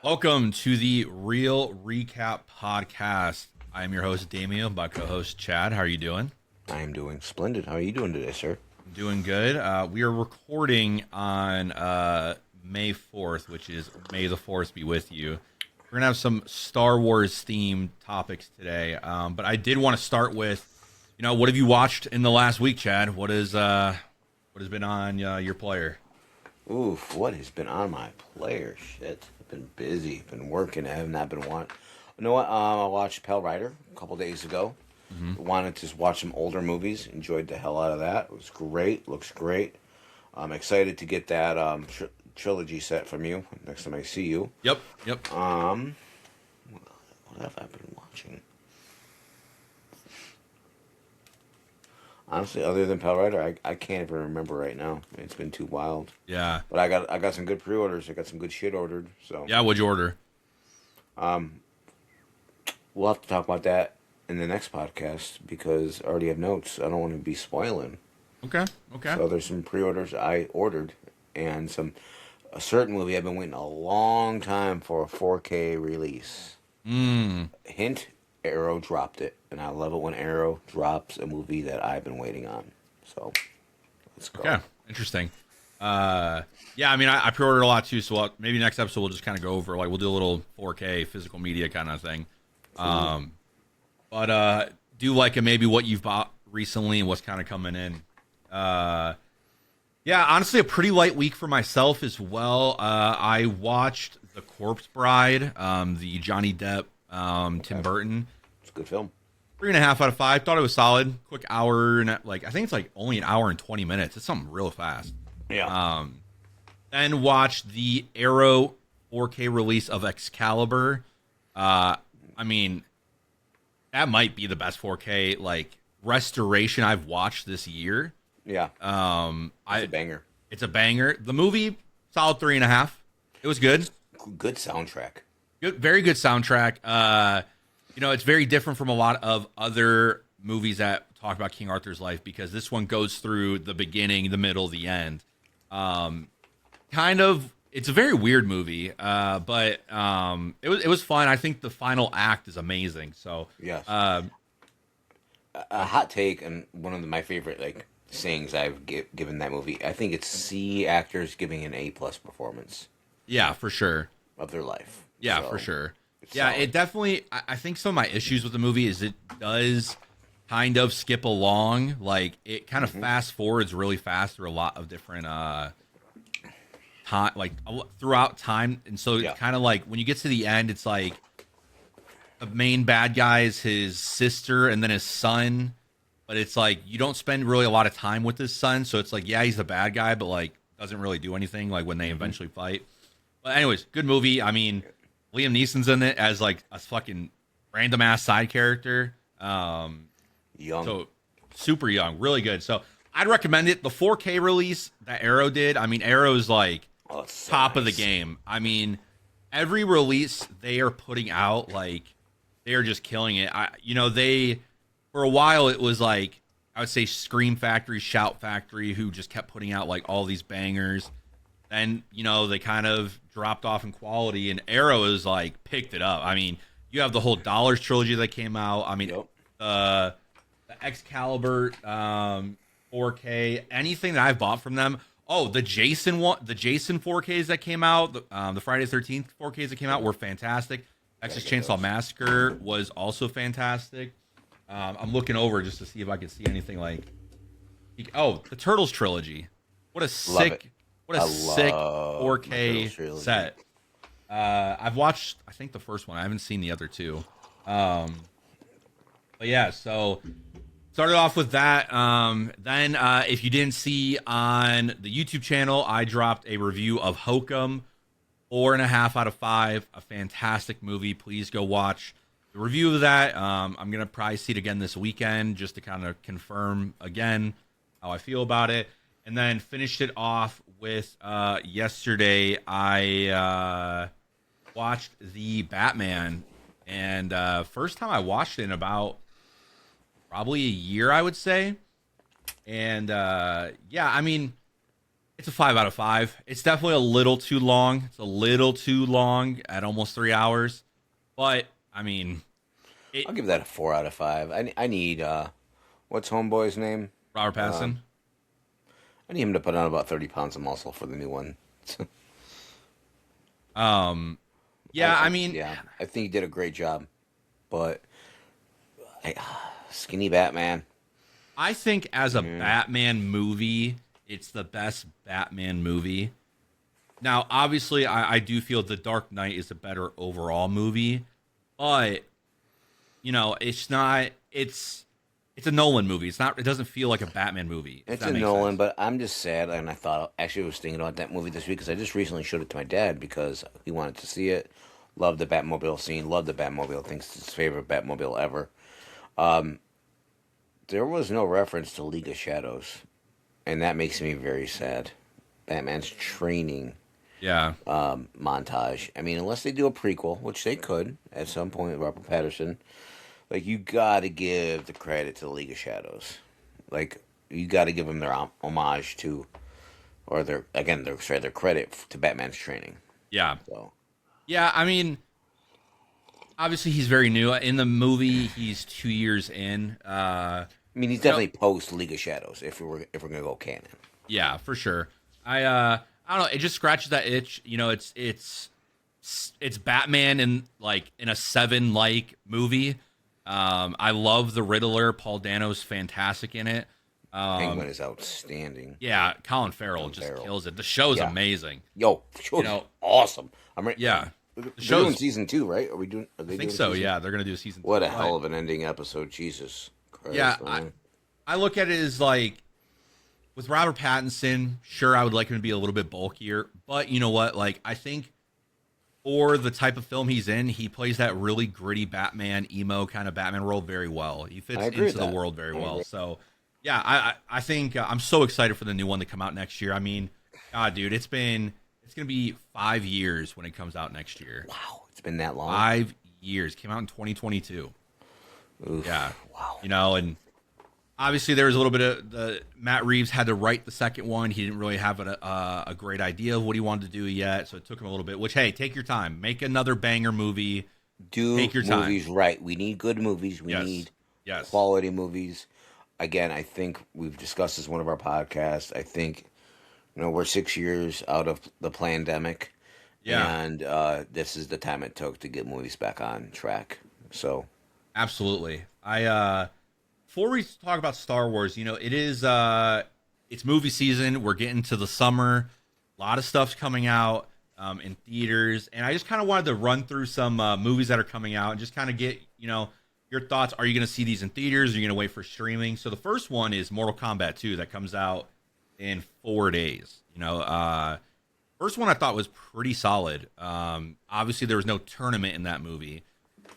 Welcome to the Real Recap Podcast. I am your host, Damien, my co-host, Chad. How are you doing? I am doing splendid. How are you doing today, sir? I'm doing good. We are recording on May 4th, which is May the 4th be with you. We're going to have some Star Wars-themed topics today, but I did want to start with, what have you watched in the last week, Chad? What has been on your player? Oof, what has been on my player? Shit. I've been busy, been working. I have not been watching. You know what? I watched Pale Rider a couple days ago. Mm-hmm. Wanted to just watch some older movies. Enjoyed the hell out of that. It was great. Looks great. I'm excited to get that trilogy set from you next time I see you. Yep. What have I been watching? Honestly, other than Pale Rider, I can't even remember right now. It's been too wild. Yeah. But I got some good pre-orders. I got some good shit ordered. So Yeah, what'd you order? we'll have to talk about that in the next podcast because I already have notes. I don't want to be spoiling. Okay. So there's some pre-orders I ordered and a certain movie I've been waiting a long time for a 4K release. Hint: Arrow dropped it, and I love it when Arrow drops a movie that I've been waiting on. So let's go. Okay, interesting. Yeah, I mean, I pre-ordered a lot too, so maybe next episode we'll just kind of go over, like, we'll do a little 4K physical media kind of thing. But do like maybe what you've bought recently and what's kind of coming in. Yeah, honestly, a pretty light week for myself as well. I watched The Corpse Bride, the Johnny Depp, Tim Burton. It's a good film. 3.5 out of 5. Thought it was solid. Quick hour and I think it's like only an hour and 20 minutes. It's something real fast. Yeah. Then watched the Arrow 4K release of Excalibur. I mean, that might be the best 4K like restoration I've watched this year. Yeah. It's a banger. It's a banger. The movie, solid 3.5. It was good. Good soundtrack. Good, very good soundtrack. It's very different from a lot of other movies that talk about King Arthur's life because this one goes through the beginning, the middle, the end. It's a very weird movie, but it was fun. I think the final act is amazing. So Yes. A hot take and one of my favorite sayings I've given that movie. I think it's C actors giving an A+ performance yeah, for sure. of their life. Yeah, So, for sure. it's Yeah, solid. it definitely. I think some of my issues with the movie is it does kind of skip along. Like it kind of fast forwards really fast through a lot of different time, like throughout time, and so Yeah. it's kind of like when you get to the end, it's like the main bad guy is his sister and then his son, but it's like you don't spend really a lot of time with his son, so it's like yeah, he's the bad guy, but like doesn't really do anything. Like when they eventually fight. But anyways, good movie. I mean, Liam Neeson's in it as like a fucking random ass side character. Young. So super young, really good. So I'd recommend it. The 4K release that Arrow did. I mean, Arrow's like Oh, it's so top of the nice. game. I mean, every release they are putting out, like they are just killing it. They for a while it was like I would say Scream Factory, Shout Factory, who just kept putting out like all these bangers. Then they kind of dropped off in quality, and Arrow is like picked it up. I mean, you have the whole Dollars trilogy that came out. I mean, Yep. the Excalibur 4K, anything that I've bought from them. Oh, the Jason 4Ks that came out, the Friday 13th 4Ks that came out were fantastic. Texas get Chainsaw those. Massacre was also fantastic. I'm looking over just to see if I can see anything like. Oh, the Turtles trilogy. What a sick, what a I sick love 4K my Turtles trilogy. set. I've watched, I think, the first one. I haven't seen the other two. But yeah, so started off with that. Then, if you didn't see on the YouTube channel, I dropped a review of Hokum, 4.5 out of 5. A fantastic movie. Please go watch the review of that. I'm gonna probably see it again this weekend just to kind of confirm again how I feel about it. And then finished it off with yesterday. I watched the Batman, and first time I watched it in about probably a year, I would say. And yeah, I mean, It's a 5 out of 5. It's definitely a little too long. It's a little too long at almost 3 hours. But I mean, it I'll give that a 4 out of 5. I need what's Homeboy's name? Robert Pattinson. I need him to put on about 30 pounds of muscle for the new one. Yeah, I mean, yeah, I think he did a great job, but I, skinny Batman. I think as a Batman movie, it's the best Batman movie. Now, obviously, I do feel The Dark Knight is a better overall movie, but it's not. It's a Nolan movie. It's not. It doesn't feel like a Batman movie. It's a Nolan, but I'm just sad, and I was thinking about that movie this week because I just recently showed it to my dad because he wanted to see it. Loved the Batmobile scene. Loved the Batmobile. Thinks it's his favorite Batmobile ever. There was no reference to League of Shadows, and that makes me very sad. Batman's training Yeah. montage. I mean, unless they do a prequel, which they could at some point, Robert Patterson. Like, you gotta give the credit to the League of Shadows. Like, you gotta give them their homage to, or their credit to Batman's training. Yeah. So, Yeah. I mean, obviously, he's very new in the movie. He's 2 years in. I mean, he's definitely post League of Shadows if we're gonna go canon. Yeah, for sure. I don't know. It just scratches that itch. It's Batman in a Seven movie. I love the Riddler. Paul Dano's fantastic in it. Penguin is outstanding. Yeah, Colin Farrell kills it. The show's amazing. Yo, show's awesome. I'm ready. Yeah, the show's doing season 2, right? Are we doing? Are they I think doing so. season? Yeah, they're gonna do season 2. What a hell of an ending episode, Jesus Christ. Yeah, I look at it as with Robert Pattinson. Sure, I would like him to be a little bit bulkier, but you know what? I think for the type of film he's in, he plays that really gritty Batman, emo kind of Batman role very well. He fits into the world very well. So, yeah, I think I'm so excited for the new one to come out next year. I mean, God, dude, it's going to be 5 years when it comes out next year. Wow, it's been that long. 5 years. Came out in 2022. Oof, yeah. Wow. And obviously there was a little bit of Matt Reeves had to write the second one. He didn't really have a great idea of what he wanted to do yet, so it took him a little bit. Which, hey, take your time, make another banger movie. Take your movies time. Right. We need good movies. We need quality movies. Again, I think we've discussed this in one of our podcasts. I think we're 6 years out of the pandemic, and this is the time it took to get movies back on track. So, absolutely, before we talk about Star Wars, it is it's movie season. We're getting to the summer. A lot of stuff's coming out in theaters, and I just kind of wanted to run through some movies that are coming out and just kind of get your thoughts. Are you going to see these in theaters? Are you going to wait for streaming? So the first one is Mortal Kombat 2 that comes out in 4 days. First one I thought was pretty solid. Obviously there was no tournament in that movie,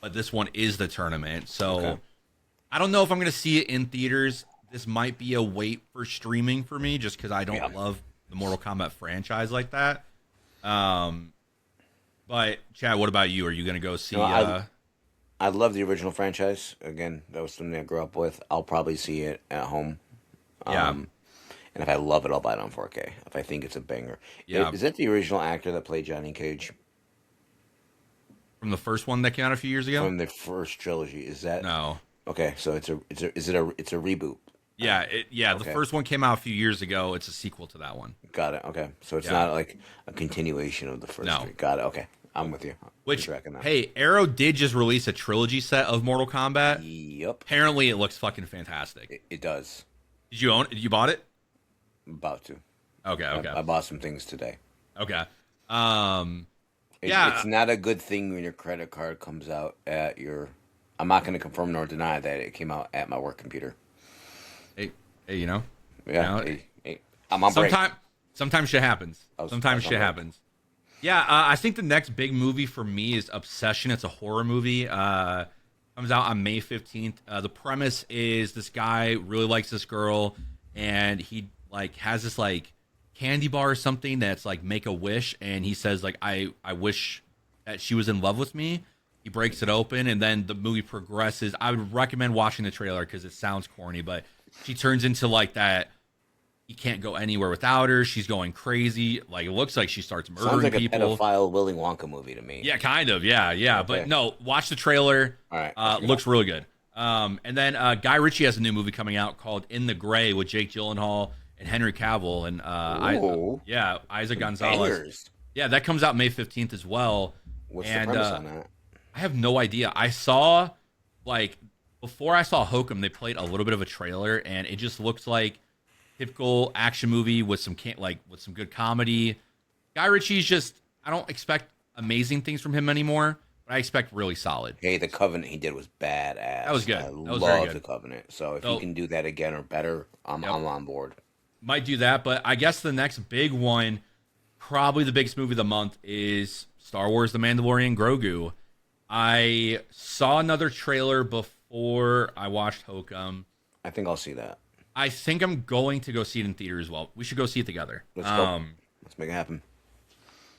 but this one is the tournament. So. Okay. I don't know if I'm going to see it in theaters. This might be a wait for streaming for me just because I don't love the Mortal Kombat franchise like that. But, Chad, what about you? Are you going to go see... I love the original franchise. Again, that was something I grew up with. I'll probably see it at home. And if I love it, I'll buy it on 4K. If I think it's a banger. Yeah. Is that the original actor that played Johnny Cage? From the first one that came out a few years ago? From the first trilogy. Is that... No. Okay, so it's a reboot. Yeah, the first one came out a few years ago. It's a sequel to that one. Got it. Okay, so it's not like a continuation of the first three. Got it. Okay, I'm with you. Hey, Arrow did just release a trilogy set of Mortal Kombat. Yep. Apparently, it looks fucking fantastic. It does. Did you own it? You bought it? I'm about to. Okay. I bought some things today. Okay. It's not a good thing when your credit card comes out at your... I'm not going to confirm nor deny that it came out at my work computer. Hey, Yeah. Hey, I'm on break. Sometimes shit happens. Yeah, I think the next big movie for me is Obsession. It's a horror movie. Comes out on May 15th. The premise is this guy really likes this girl, and he has this candy bar or something that's make a wish, and he says I wish that she was in love with me. He breaks it open, and then the movie progresses. I would recommend watching the trailer because it sounds corny, but she turns into that he can't go anywhere without her. She's going crazy. Like it looks like she starts murdering Sounds like people. a pedophile Willy Wonka movie to me. Yeah, kind of. Yeah, yeah. Okay. But no, watch the trailer. All right. Looks really good. And then Guy Ritchie has a new movie coming out called In the Gray with Jake Gyllenhaal and Henry Cavill and Isaac Gonzalez. Bangers. Yeah, that comes out May 15th as well. What's And the premise on that? I have no idea. I saw like before I saw Hokum, they played a little bit of a trailer, and it just looks like typical action movie with some with some good comedy. Guy Ritchie's just I don't expect amazing things from him anymore, but I expect really solid. Hey, The Covenant he did was badass. That was good. I That was very love good. The Covenant. So if he can do that again or better, I'm on board. Might do that, but I guess the next big one, probably the biggest movie of the month, is Star Wars: The Mandalorian Grogu. I saw another trailer before I watched Hokum. I think I'll see that. I think I'm going to go see it in theater as well. We should go see it together. Let's go. Let's make it happen.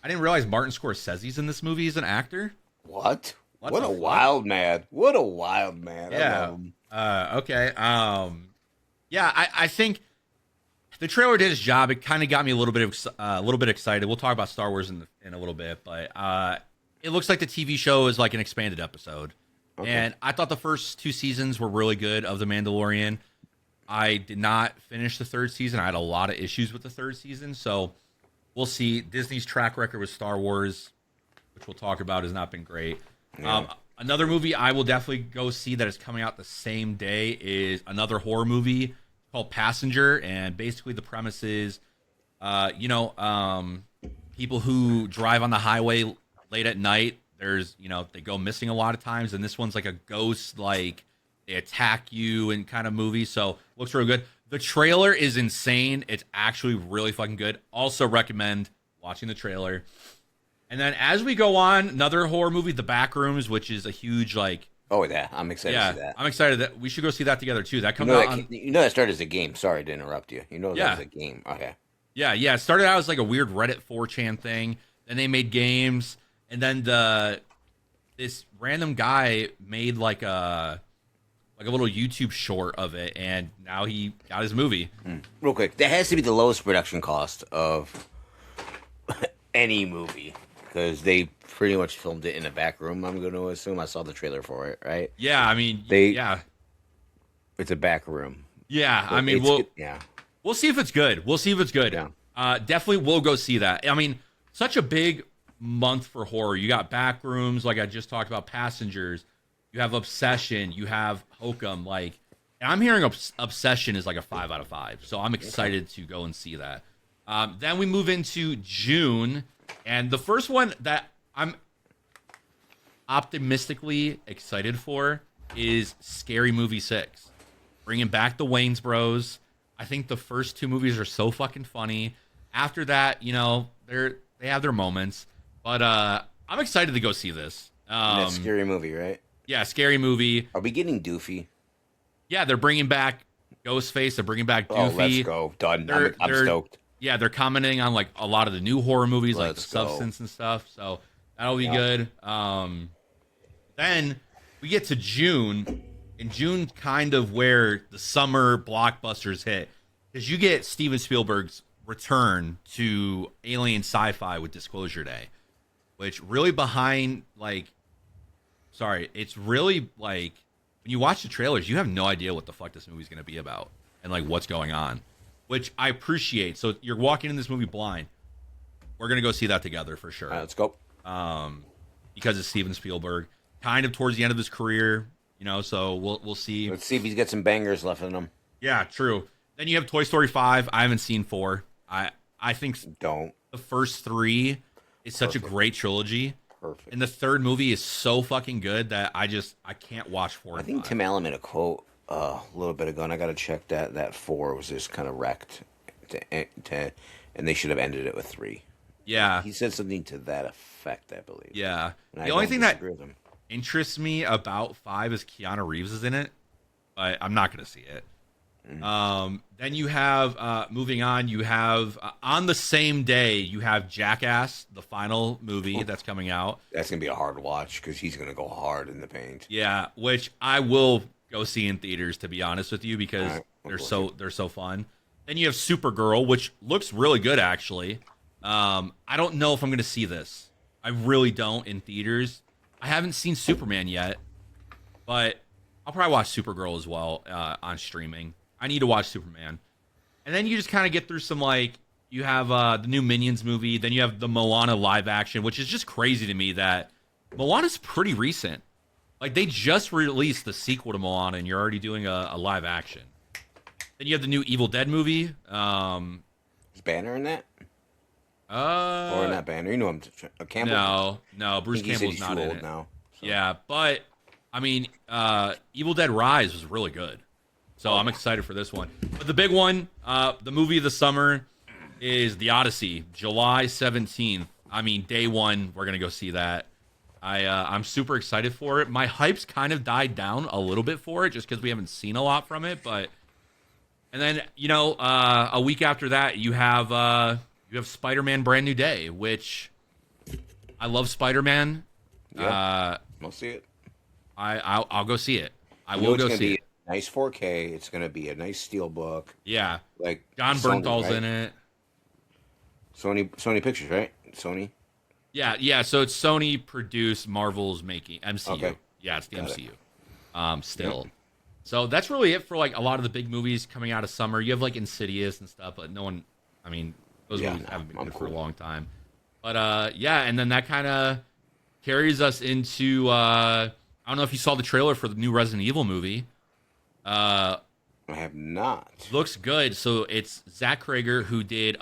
I didn't realize Martin Scorsese's in this movie as an actor. What a wild man. What a wild man. Yeah. Okay. Yeah, I think the trailer did its job. It kind of got me a little bit excited. We'll talk about Star Wars in a little bit, but it looks like the TV show is like an expanded episode. Okay. And I thought the first 2 seasons were really good of The Mandalorian. I did not finish the 3rd season. I had a lot of issues with the 3rd season, so we'll see. Disney's track record with Star Wars, which we'll talk about, has not been great. Yeah. Another movie I will definitely go see that is coming out the same day is another horror movie called Passenger, and basically the premise is, people who drive on the highway late at night, they go missing a lot of times, and this one's like a ghost, like they attack you and kind of movie, so looks real good. The trailer is insane. It's actually really fucking good. Also recommend watching the trailer. And then as we go on, another horror movie, The Backrooms, which is a huge Oh, yeah. I'm excited to see that. I'm excited that we should go see that together, too. That comes out that started as a game. Sorry to interrupt you. That was a game. Okay. Yeah. It started out as like a weird Reddit 4chan thing. Then they made games. And then this random guy made like a little YouTube short of it. And now he got his movie. Real quick. That has to be the lowest production cost of any movie. Because they pretty much filmed it in a back room, I'm going to assume. I saw the trailer for it, right? Yeah, I mean, It's a back room. Yeah, So I mean, we'll see if it's good. Yeah. Definitely we'll go see that. I mean, such a big month for horror. You got Backrooms, like I just talked about, Passengers. You have Obsession. You have Hokum. And I'm hearing Obsession is like a 5 out of 5. So I'm excited to go and see that. Then we move into June. And the first one that I'm optimistically excited for is Scary Movie 6. Bringing back the Wayans Bros. I think the first 2 movies are so fucking funny. After that, they have their moments. But I'm excited to go see this. That's a scary movie, right? Yeah, Scary Movie. Are we getting Doofy? Yeah, they're bringing back Ghostface. They're bringing back Doofy. Oh, let's go. Done. I'm stoked. Yeah, they're commenting on a lot of the new horror movies, like The Substance and stuff. So that'll be good. Then we get to June, and June kind of where the summer blockbusters hit, because you get Steven Spielberg's return to alien sci-fi with Disclosure Day, which really it's really when you watch the trailers, you have no idea what the fuck this movie's going to be about and what's going on, which I appreciate. So you're walking in this movie blind. We're going to go see that together for sure. All right, let's go. Because it's Steven Spielberg, kind of towards the end of his career, so we'll see. Let's see if he's got some bangers left in him. Yeah, true. Then you have Toy Story 5. I haven't seen 4. I think the first 3 is such a great trilogy. Perfect. And the 3rd movie is so fucking good that I can't watch 4 and 5. I think Tim Allen made a quote a little bit ago, and I got to check that 4 was just kind of wrecked, and they should have ended it with 3. Yeah. He said something to that effect, I believe. Yeah. And the only thing that interests me about 5 is Keanu Reeves is in it, but I'm not going to see it. Then you have, moving on, you have, on the same day, you have Jackass, the final movie that's coming out. That's going to be a hard watch, because he's going to go hard in the paint. Yeah, which I will go see in theaters, to be honest with you, because they're so fun. Then you have Supergirl, which looks really good actually. I don't know if I'm gonna see this. I really don't in theaters. I haven't seen Superman yet, but I'll probably watch Supergirl as well on streaming. I need to watch Superman. And then you just kind of get through some like you have the new Minions movie, then you have the Moana live action, which is just crazy to me that Moana's pretty recent. Like they just released the sequel to Moana, and you're already doing a live action. Then you have the new Evil Dead movie. Is Banner in that? Uh, Or not Banner? You know him. Campbell. no, Bruce I think he said Campbell's he's not too in old it. now. So. Yeah, but I mean, Evil Dead Rise was really good, so I'm excited for this one. But the big one, the movie of the summer, is The Odyssey, July 17th. I mean, day one, we're gonna go see that. I'm super excited for it. My hype's kind of died down a little bit for it, just because we haven't seen a lot from it. But and then a week after that, you have Spider-Man: Brand New Day, which I love Spider-Man. Yeah. I'll see it. I'll go see it. I You know will it's go gonna see be it. a nice 4K. It's gonna be a nice steel book. Yeah, Like John Sony, Bernthal's right? in it. Sony Pictures, right? Sony. Yeah. So it's Sony produced, Marvel's making MCU. Okay. Yeah, it's the Got MCU. Still. Yep. So that's really it for like a lot of the big movies coming out of summer. You have like Insidious and stuff, but no one. I mean, those movies haven't been good for a long time. But yeah, and then that kind of carries us into. I don't know if you saw the trailer for the new Resident Evil movie. I have not. Looks good. So it's Zach Krager who did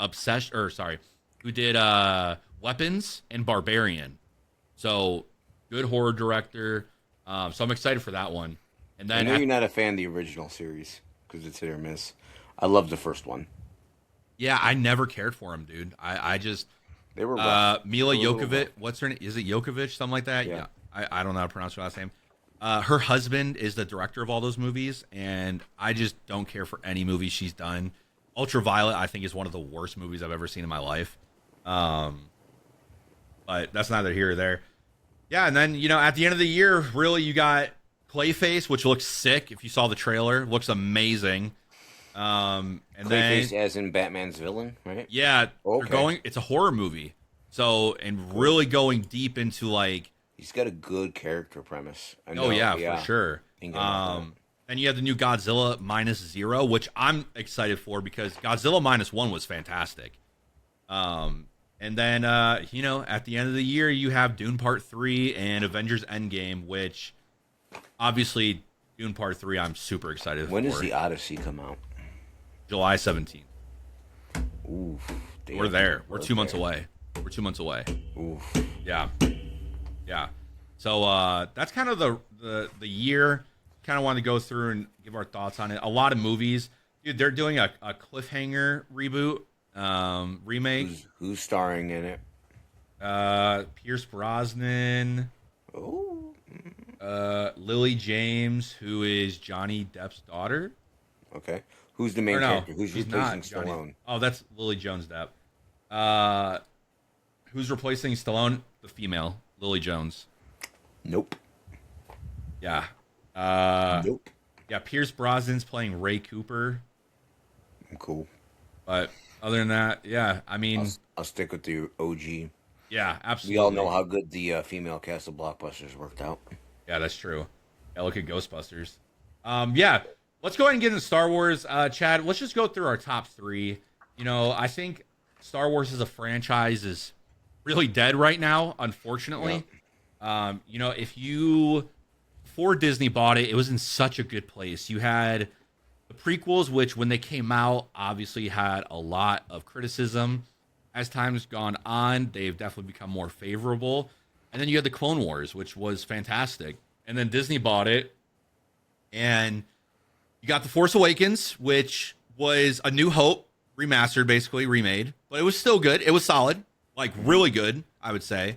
Weapons and Barbarian. So good horror director. So I'm excited for that one. And I then know you're not a fan of the original series because it's hit or miss. I love the first one. yeah, I never cared for him, dude. I just They were rough. Mila They were a little Jokovic. rough. What's her name? Is it Jokovic? Something like that. Yeah. I don't know how to pronounce her last name. Her husband is the director of all those movies, and I just don't care for any movie she's done. Ultraviolet, I think, is one of the worst movies I've ever seen in my life. But that's neither here or there. Yeah, and then at the end of the year, really, you got Clayface, which looks sick. If you saw the trailer, looks amazing. And Clayface then as in Batman's villain, right? yeah, Okay. It's a horror movie, so and really going deep into like. He's got a good character premise. I know, Oh yeah, for sure. Ain't gonna knock And you have the new Godzilla -0, which I'm excited for because Godzilla -1 was fantastic. And then at the end of the year you have Dune Part 3 and Avengers Endgame, which obviously Dune Part 3 I'm super excited for. When does the Odyssey come out? July 17th. Oof. Damn. We're there. We're 2 months away. We're 2 months away. Oof. Yeah. Yeah. So that's kind of the year. Kind of wanted to go through and give our thoughts on it. A lot of movies. Dude, they're doing a cliffhanger reboot, remake. Who's starring in it? Pierce Brosnan, Oh. Lily James, who is Johnny Depp's daughter. Okay. Who's the main Or no, character? Who's she's replacing not Johnny. Stallone? Oh, that's Lily Jones Depp. Who's replacing Stallone? The female, Lily Jones. Nope. Yeah. Nope. Yeah, Pierce Brosnan's playing Ray Cooper. Cool. But other than that, yeah, I mean, I'll stick with the OG. yeah, We absolutely. all know how good the female cast of Blockbusters worked out. Yeah, that's true. Yeah, look at Ghostbusters. Yeah, let's go ahead and get into Star Wars. Chad, let's just go through our top three. I think Star Wars as a franchise is really dead right now, unfortunately. Before Disney bought it, it was in such a good place. You had the prequels, which when they came out, obviously had a lot of criticism. As time's gone on, they've definitely become more favorable. And then you had the Clone Wars, which was fantastic. And then Disney bought it. And you got The Force Awakens, which was A New Hope, remastered, basically, remade. But it was still good. It was solid. Like, really good, I would say.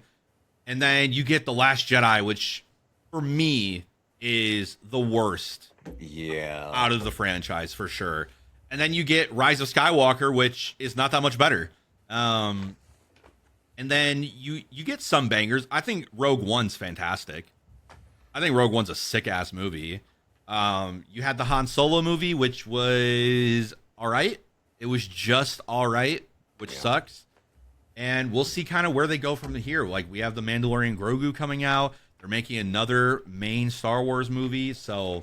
And then you get The Last Jedi, which, for me, is the worst Yeah. out of the franchise, for sure. And then you get Rise of Skywalker, which is not that much better. And then you get some bangers. I think Rogue One's fantastic. I think Rogue One's a sick-ass movie. You had the Han Solo movie, which was all right. It was just all right, which sucks. And we'll see kind of where they go from here. Like, we have the Mandalorian Grogu coming out. They're making another main Star Wars movie, so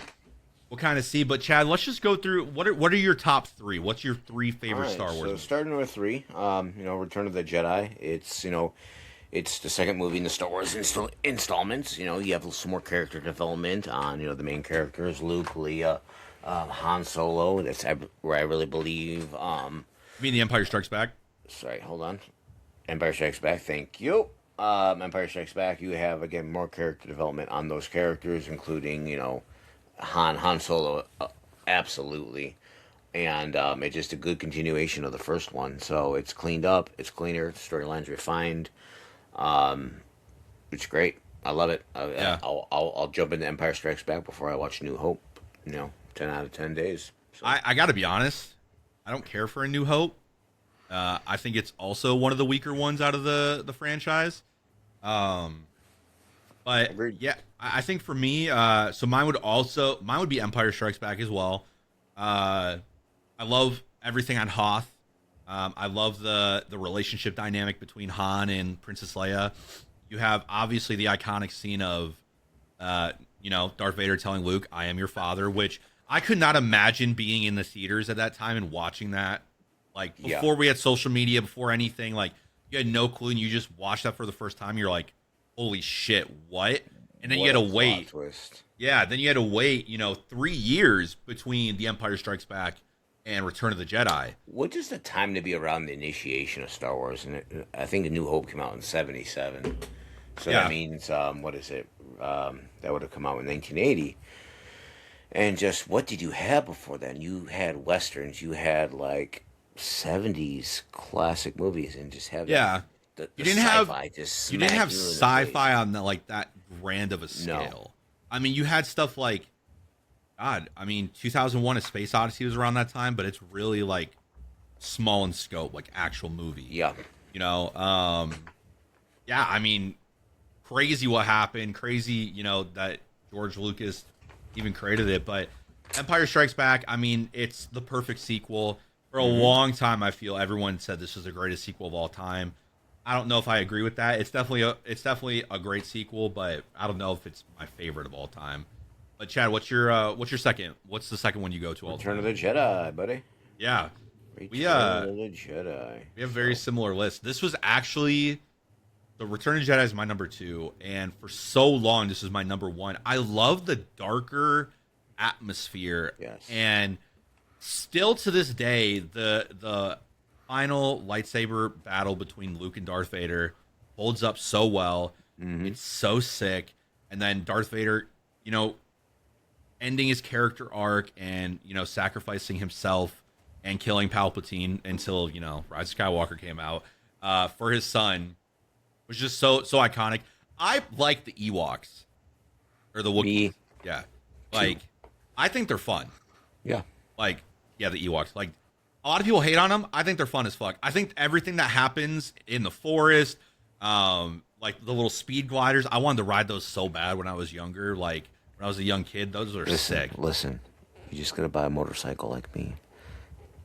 we'll kind of see. But Chad, let's just go through what are your top 3? What's your 3 favorite Star Wars? So movies? starting with 3, Return of the Jedi. It's the second movie in the Star Wars installments. You have some more character development on the main characters: Luke, Leia, Han Solo. That's where I really believe. You mean The Empire Strikes Back? Sorry, hold on. Empire Strikes Back. Thank you. Empire Strikes Back. You have again more character development on those characters, including Han Solo, absolutely. And it's just a good continuation of the first one. So it's cleaned up, it's cleaner, storyline's refined. It's great. I love it. I'll jump into Empire Strikes Back before I watch New Hope. 10 out of 10 days. So. I got to be honest. I don't care for A New Hope. I think it's also one of the weaker ones out of the franchise. But Agreed. yeah, I think for me, so mine would be Empire Strikes Back as well. I love everything on Hoth. I love the relationship dynamic between Han and Princess Leia. You have obviously the iconic scene of, Darth Vader telling Luke, "I am your father," which I could not imagine being in the theaters at that time and watching that. Like, before we had social media, before anything, like, you had no clue and you just watched that for the first time. You're like, holy shit, what? And then you had to wait. Twist. Yeah, then you had to wait, 3 years between The Empire Strikes Back and Return of the Jedi. What is the time to be around the initiation of Star Wars? And I think A New Hope came out in 1977. So that means, what is it? That would have come out in 1980. And just, what did you have before then? You had Westerns. You had, like, 70s classic movies, and just have you didn't have sci-fi on that grand of a scale. No. I mean, you had stuff like 2001: A Space Odyssey was around that time, but it's really like small in scope, like actual movie. Yeah. I mean, crazy what happened, crazy, that George Lucas even created it, but Empire Strikes Back, I mean, it's the perfect sequel. For a long time, I feel everyone said this was the greatest sequel of all time. I don't know if I agree with that. It's definitely a great sequel, but I don't know if it's my favorite of all time. But Chad, what's your second? What's the second one you go to all Return time? of the Jedi, buddy. Yeah. Return of the Jedi. We have very similar lists. This was actually the Return of the Jedi is my number 2, and for so long this is my number 1. I love the darker atmosphere. Yes. And still to this day, the final lightsaber battle between Luke and Darth Vader holds up so well. Mm-hmm. It's so sick. And then Darth Vader, ending his character arc and, sacrificing himself and killing Palpatine until, Rise of Skywalker came out for his son was just so iconic. I like the Ewoks or the Wookiees. Yeah. Like, I think they're fun. Yeah. Like, yeah, the Ewoks. Like, a lot of people hate on them. I think they're fun as fuck. I think everything that happens in the forest, like the little speed gliders, I wanted to ride those so bad when I was younger. Like, when I was a young kid, those are sick. Listen, you're just going to buy a motorcycle like me.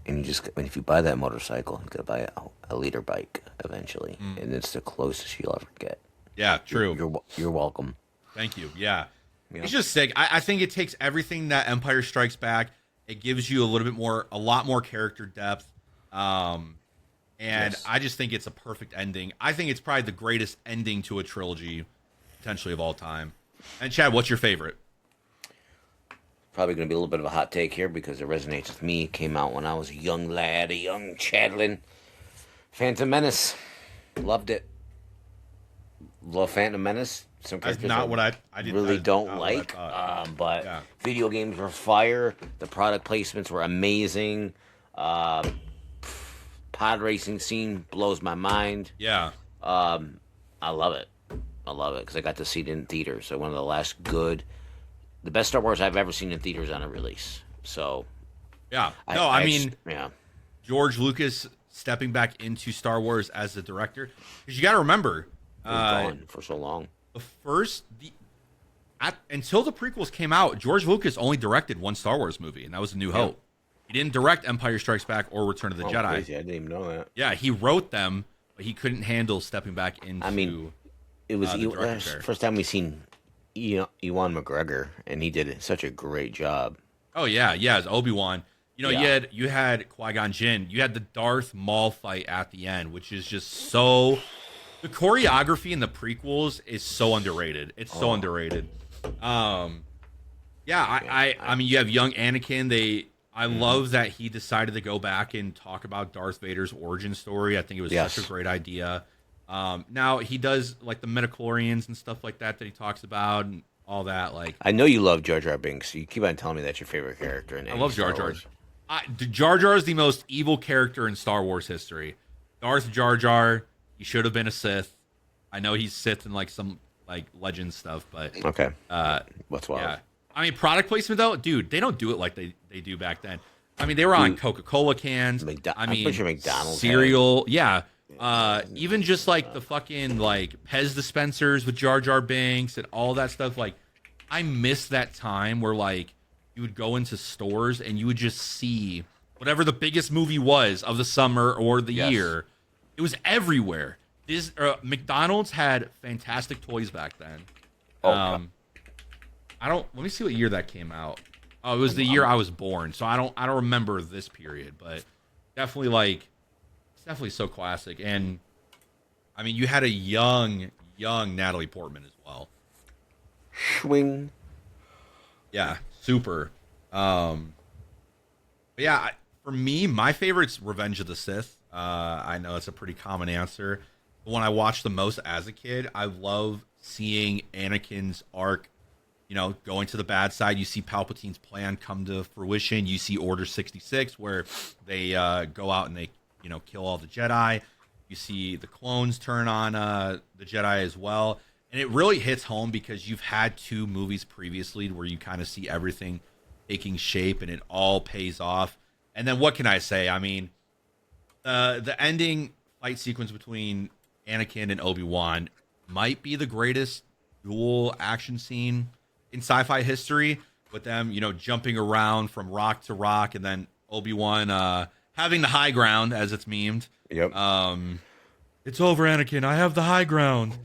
And if you buy that motorcycle, you're going to buy a liter bike eventually. And it's the closest you'll ever get. Yeah, true. You're welcome. Thank you. Yeah. It's just sick. I think it takes everything that Empire Strikes Back. It gives you a lot more character depth. And I just think it's a perfect ending. I think it's probably the greatest ending to a trilogy, potentially, of all time. And Chad, what's your favorite? Probably going to be a little bit of a hot take here because it resonates with me. It came out when I was a young lad, a young Chadlin. Phantom Menace. Loved it. Love Phantom Menace. Some That's not what I really don't like. But video games were fire. The product placements were amazing. Pod racing scene blows my mind. Yeah. I love it. Because I got to see it in theaters. So one of the best Star Wars I've ever seen in theaters on a release. So, yeah. George Lucas stepping back into Star Wars as the director. Because you got to remember, gone for so long. Until the prequels came out, George Lucas only directed one Star Wars movie, and that was A New Hope. He didn't direct Empire Strikes Back or Return of the Jedi. Crazy. I didn't even know that. Yeah, he wrote them, but he couldn't handle stepping back into. I mean, it was the first time we seen Ewan McGregor, and he did such a great job. Oh yeah, as Obi-Wan. You know, Yeah. you had Qui-Gon Jinn. You had the Darth Maul fight at the end, which is just so. The choreography in the prequels is so underrated. It's so underrated. I mean, you have young Anakin. I love that he decided to go back and talk about Darth Vader's origin story. I think it was such a great idea. Now he does like the midichlorians and stuff like that he talks about and all that. Like, I know you love Jar Jar Binks. You keep on telling me that's your favorite character. In I love Jar Jar. Wars. Jar Jar is the most evil character in Star Wars history. Darth Jar Jar. He should have been a Sith. I know he's Sith in like some like legend stuff, but Okay. What's wild? yeah. I mean, product placement though, dude, they don't do it like they do back then. I mean, they were on Coca-Cola cans. I'm I mean, pretty sure McDonald's cereal. Yeah. Even just like the fucking like Pez dispensers with Jar Jar Binks and all that stuff. Like, I miss that time where like you would go into stores and you would just see whatever the biggest movie was of the summer or the year. It was everywhere. McDonald's had fantastic toys back then. Let me see what year that came out. Oh, it was the year I was born, so I don't remember this period, but definitely it's definitely so classic. And I mean, you had a young Natalie Portman as well. Swing. Yeah, super. But yeah, for me, my favorite's Revenge of the Sith. I know it's a pretty common answer. The one I watched the most as a kid, I love seeing Anakin's arc, going to the bad side. You see Palpatine's plan come to fruition. You see Order 66, where they go out and they, kill all the Jedi. You see the clones turn on the Jedi as well. And it really hits home because you've had two movies previously where you kind of see everything taking shape and it all pays off. And then what can I say? I mean, the ending fight sequence between Anakin and Obi-Wan might be the greatest dual action scene in sci-fi history, with them, jumping around from rock to rock, and then Obi-Wan having the high ground, as it's memed. Yep. It's over, Anakin. I have the high ground.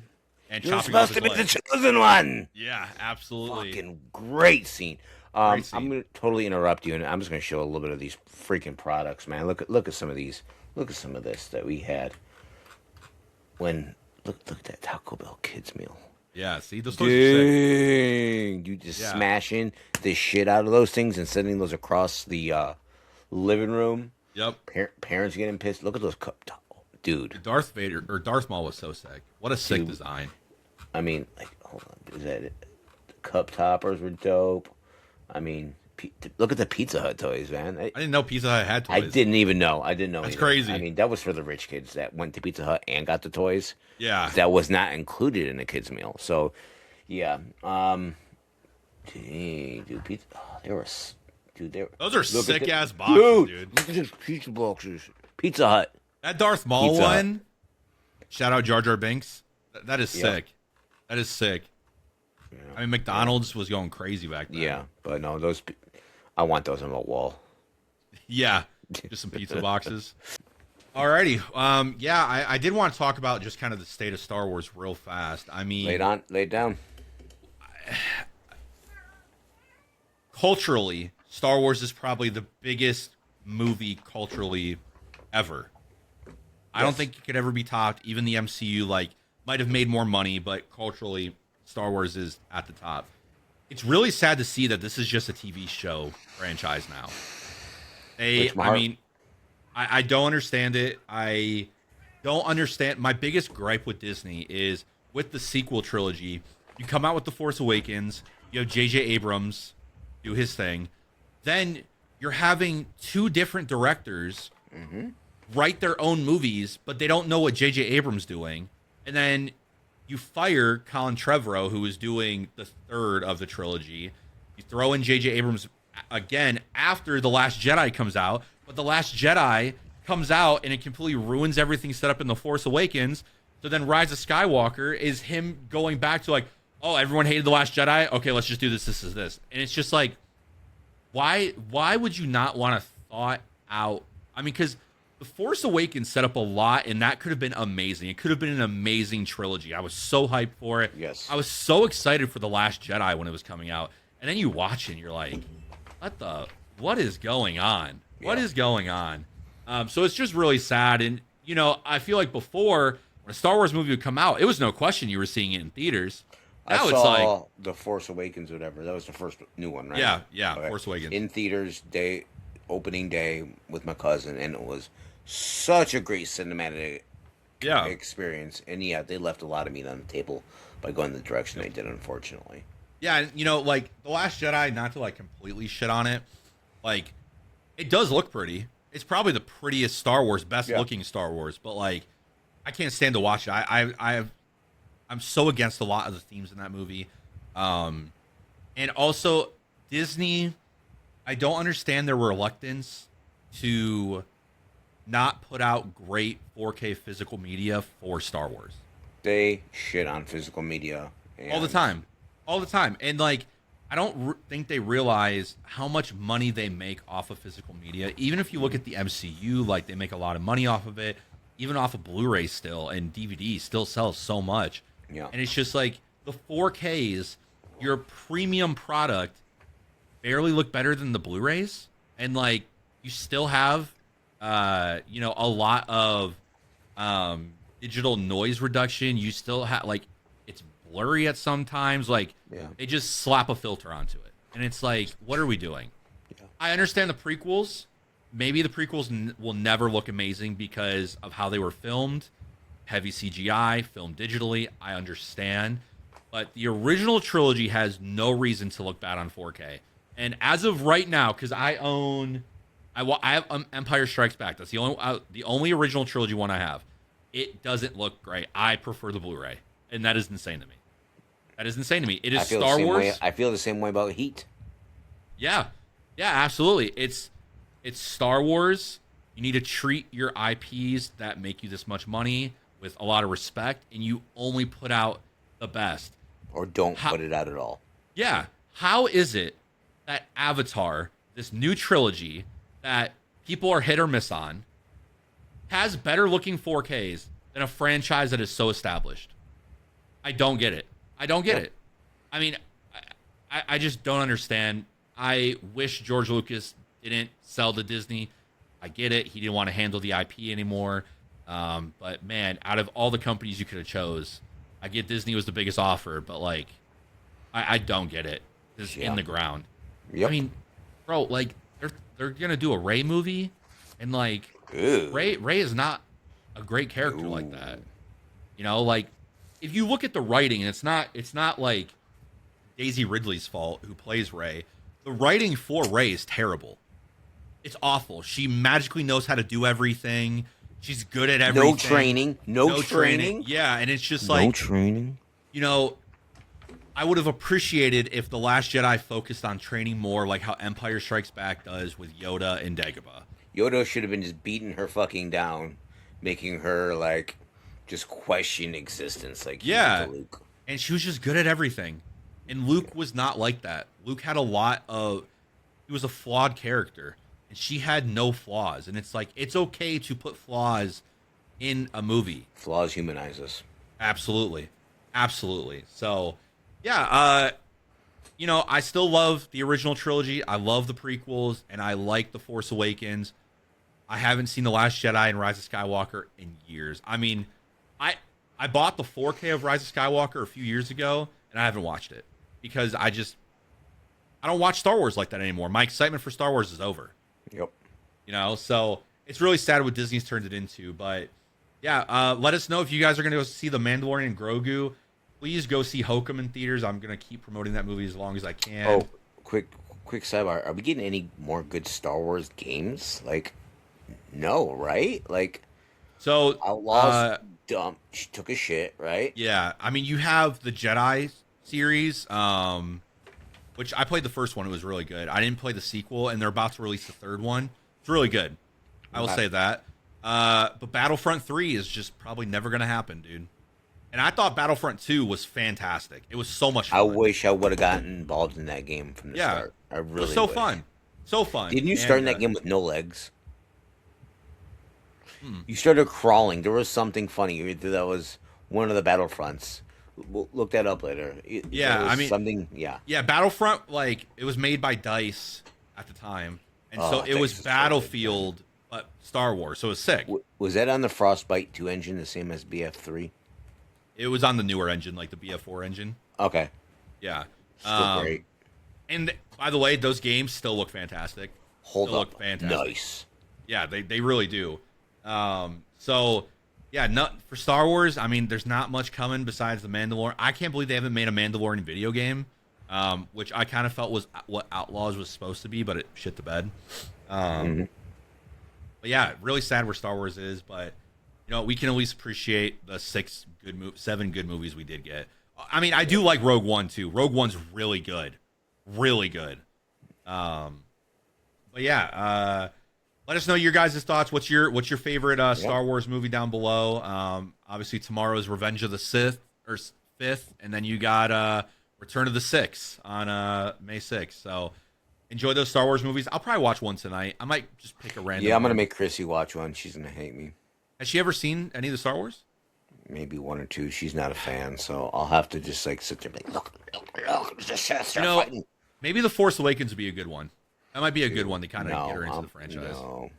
And You're chopping off supposed his to be leg. the chosen one. Yeah, absolutely. Fucking great scene. Great scene. I'm gonna totally interrupt you, and I'm just gonna show a little bit of these freaking products, man. Look at some of these. Look at some of this that we had. Look at that Taco Bell kids meal. Yeah, see, those toys are sick. Dang, you just smashing the shit out of those things and sending those across the living room. Yep. Parents getting pissed. Look at those dude. Darth Vader or Darth Maul was so sick. What a sick design. I mean, like, hold on, is that it? The cup toppers were dope. I mean, look at the Pizza Hut toys, man. I didn't know Pizza Hut had toys. I didn't even know. I didn't know. That's either. crazy. I mean, that was for the rich kids that went to Pizza Hut and got the toys. Yeah. That was not included in the kids' meal. So, yeah. Dang, dude, pizza. Oh, they were, dude. Those are sick ass boxes, dude. Look at these pizza boxes. Pizza Hut. That Darth Maul Pizza Hut. one. Shout out Jar Jar Binks. That is sick. That is sick. Yeah. I mean, McDonald's was going crazy back then. Yeah, but no, those. I want those on my wall. Yeah, just some pizza boxes. Alrighty. I did want to talk about just kind of the state of Star Wars real fast. I mean, Lay it down. Culturally, Star Wars is probably the biggest movie culturally ever. I don't think it could ever be topped. Even the MCU might have made more money, but culturally, Star Wars is at the top. It's really sad to see that this is just a TV show franchise now. I don't understand it. I don't understand. My biggest gripe with Disney is with the sequel trilogy. You come out with The Force Awakens. You have J.J. Abrams do his thing. Then you're having two different directors write their own movies, but they don't know what J.J. Abrams doing. And then you fire Colin Trevorrow, who is doing the third of the trilogy. You throw in J.J. Abrams again after The Last Jedi comes out, but The Last Jedi comes out and it completely ruins everything set up in The Force Awakens. So then Rise of Skywalker is him going back to oh, everyone hated The Last Jedi? Okay, let's just do this, this is this. And it's just why would you not want to thought out. I mean, because The Force Awakens set up a lot, and that could have been amazing. It could have been an amazing trilogy. I was so hyped for it. Yes. I was so excited for The Last Jedi when it was coming out. And then you watch it, and you're like, what is going on? What is going on? So it's just really sad. And, you know, I feel like before, when a Star Wars movie would come out, it was no question you were seeing it in theaters. Now I it's saw like The Force Awakens, or whatever. That was the first new one, right? Yeah, Okay. Force Awakens. In theaters, opening day with my cousin, and it was such a great cinematic experience. And yeah, they left a lot of meat on the table by going the direction they did, unfortunately. Yeah, and you know, like The Last Jedi, not to like completely shit on it, like it does look pretty. It's probably the prettiest Star Wars, best looking Star Wars, but like I can't stand to watch it. I'm so against a lot of the themes in that movie. And also Disney, I don't understand their reluctance to not put out great 4K physical media for Star Wars. They shit on physical media All the time. And like I don't think they realize how much money they make off of physical media. Even if you look at the MCU, like they make a lot of money off of it, even off of Blu-ray still, and DVD still sells so much. Yeah. And it's just like the 4Ks, your premium product, barely look better than the Blu-rays, and like you still have, you know, a lot of digital noise reduction. You still have like it's blurry at sometimes. Like they just slap a filter onto it, and it's like, what are we doing? Yeah. I understand the prequels. Maybe the prequels will never look amazing because of how they were filmed. Heavy CGI, filmed digitally, I understand. But the original trilogy has no reason to look bad on 4K. And as of right now, because I have Empire Strikes Back. That's the only original trilogy one I have. It doesn't look great. I prefer the Blu-ray. And that is insane to me. It is Star Wars. I feel the same way about Heat. Yeah. Yeah, absolutely. It's Star Wars. You need to treat your IPs that make you this much money with a lot of respect, and you only put out the best. Or don't put it out at all. Yeah. How is it that Avatar, this new trilogy that people are hit or miss on, has better looking 4Ks than a franchise that is so established? I don't get it. I mean, I just don't understand. I wish George Lucas didn't sell to Disney. I get it. He didn't want to handle the IP anymore. But man, out of all the companies you could have chose, I get Disney was the biggest offer, but like, I don't get it. This is in the ground. Yep. I mean, bro, like they're gonna do a Rey movie, and like Rey is not a great character like that. You know, like if you look at the writing, and it's not like Daisy Ridley's fault who plays Rey. The writing for Rey is terrible. It's awful. She magically knows how to do everything. She's good at everything. No training. Yeah, and it's just like... No training. You know, I would have appreciated if The Last Jedi focused on training more like how Empire Strikes Back does with Yoda and Dagobah. Yoda should have been just beating her fucking down, making her, like, just question existence. Like, Luke. And she was just good at everything. And Luke was not like that. Luke had he was a flawed character. And she had no flaws. And it's like, it's okay to put flaws in a movie. Flaws humanize us. Absolutely. So, yeah, you know, I still love the original trilogy. I love the prequels, and I like The Force Awakens. I haven't seen The Last Jedi and Rise of Skywalker in years. I mean, I bought the 4K of Rise of Skywalker a few years ago, and I haven't watched it. Because I don't watch Star Wars like that anymore. My excitement for Star Wars is over. Yep. You know, so it's really sad what Disney's turned it into. But yeah, let us know if you guys are going to go see The Mandalorian and Grogu. Please go see Hokum in theaters. I'm going to keep promoting that movie as long as I can. Oh, quick sidebar. Are we getting any more good Star Wars games? Like, no, right? Like, so Outlaws took a shit, right? Yeah, I mean, you have the Jedi series, which I played the first one. It was really good. I didn't play the sequel, and they're about to release the third one. It's really good. I will say that. But Battlefront 3 is just probably never going to happen, dude. And I thought Battlefront 2 was fantastic. It was so much fun. I wish I would have gotten involved in that game from the start. I really It was so wish. fun. So fun. Didn't you start in And, that game with no legs? hmm. You started crawling. There was something funny. That was one of the Battlefronts. Look that up later. There Yeah, was I mean, something. Yeah. yeah, Battlefront, like, it was made by DICE at the time. And so Oh, it was Dice is so good, man. Battlefield, but Star Wars. So it was sick. Was that on the Frostbite 2 engine, the same as BF3? It was on the newer engine, like the BF4 engine. Okay. Yeah. Still great. And by the way, those games still look fantastic. Hold Still up. look fantastic. Nice. Yeah, they really do. So yeah, not for Star Wars. I mean, there's not much coming besides the Mandalorian. I can't believe they haven't made a Mandalorian video game, which I kind of felt was what Outlaws was supposed to be, but it shit the bed. But yeah, really sad where Star Wars is, but you know we can at least appreciate the 7 good movies we did get. I mean, I do like Rogue One too. Rogue One's really good, really good. But yeah, let us know your guys' thoughts. What's your favorite Star Wars movie down below? Obviously tomorrow is Revenge of the Sith or 5th, and then you got Return of the Six on May 6th. So enjoy those Star Wars movies. I'll probably watch one tonight. I might just pick a random. Yeah, I'm gonna one. make Chrissy watch one. She's gonna hate me. Has she ever seen any of the Star Wars? Maybe one or two. She's not a fan, so I'll have to just like sit there and be like, look, the Siths are fighting. Maybe The Force Awakens would be a good one. That might be a good one to kind of No, get her into the franchise. No,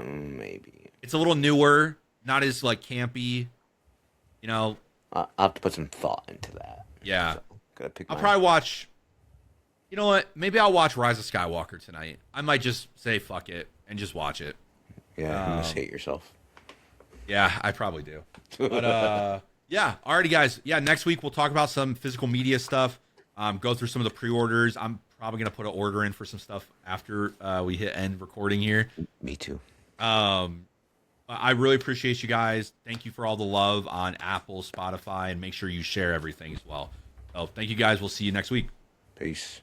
maybe. It's a little newer, not as like campy. You know, I'll have to put some thought into that. yeah. So, gotta pick. I'll mine. probably watch. You know what? Maybe I'll watch Rise of Skywalker tonight. I might just say fuck it and just watch it. Yeah, you must hate yourself. Yeah, I probably do. But yeah, alrighty, guys. Yeah, next week we'll talk about some physical media stuff. Go through some of the pre-orders. I'm probably gonna put an order in for some stuff after we hit end recording here. Me too. I really appreciate you guys. Thank you for all the love on Apple, Spotify, and make sure you share everything as well. So thank you guys. We'll see you next week. Peace.